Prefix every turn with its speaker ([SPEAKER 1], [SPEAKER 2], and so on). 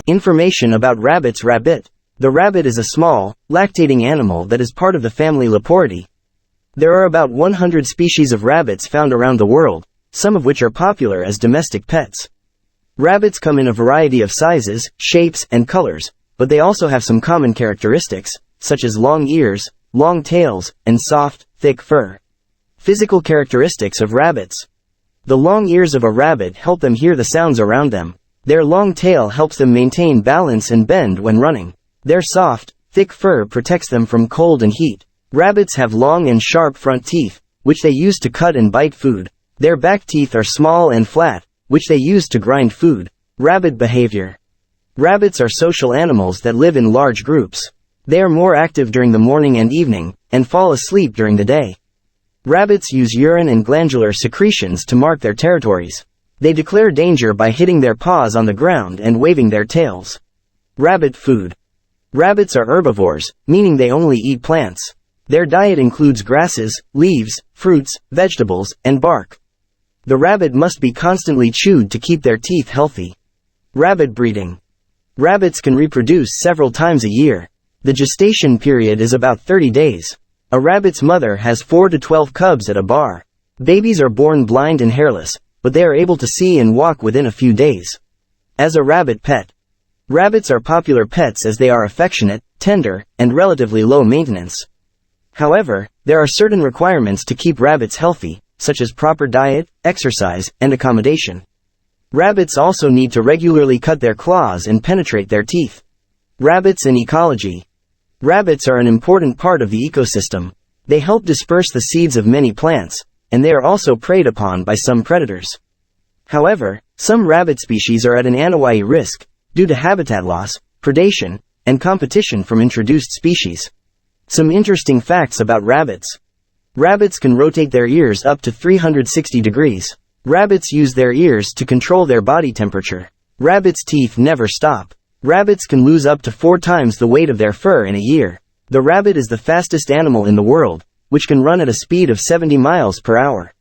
[SPEAKER 1] Information about rabbits. Rabbit. The rabbit is a small, lactating animal that is part of the family Leporidae. There are about 100 species of rabbits found around the world, some of which are popular as domestic pets. Rabbits come in a variety of sizes, shapes, and colors, but they also have some common characteristics, such as long ears, long tails, and soft, thick fur. Physical characteristics of rabbits. The long ears of a rabbit help them hear the sounds around them. Their long tail helps them maintain balance and bend when running. Their soft, thick fur protects them from cold and heat. Rabbits have long and sharp front teeth, which they use to cut and bite food. Their back teeth are small and flat, which they use to grind food. Rabbit behavior. Rabbits are social animals that live in large groups. They are more active during the morning and evening, and fall asleep during the day. Rabbits use urine and glandular secretions to mark their territories. They declare danger by hitting their paws on the ground and waving their tails. Rabbit food. Rabbits are herbivores, meaning they only eat plants. Their diet includes grasses, leaves, fruits, vegetables, and bark. The rabbit must be constantly chewed to keep their teeth healthy. Rabbit breeding. Rabbits can reproduce several times a year. The gestation period is about 30 days. A rabbit's mother has 4 to 12 cubs at a bar. Babies are born blind and hairless, but they are able to see and walk within a few days. As a rabbit pet. Rabbits are popular pets as they are affectionate, tender, and relatively low maintenance. However, there are certain requirements to keep rabbits healthy, such as proper diet, exercise, and accommodation. Rabbits also need to regularly cut their claws and penetrate their teeth. Rabbits and ecology. Rabbits are an important part of the ecosystem. They help disperse the seeds of many plants, and they are also preyed upon by some predators. However, some rabbit species are at an anuai risk, due to habitat loss, predation, and competition from introduced species. Some interesting facts about rabbits. Rabbits can rotate their ears up to 360 degrees. Rabbits use their ears to control their body temperature. Rabbits' teeth never stop. Rabbits can lose up to 4 times the weight of their fur in a year. The rabbit is the fastest animal in the world, which can run at a speed of 70 miles per hour.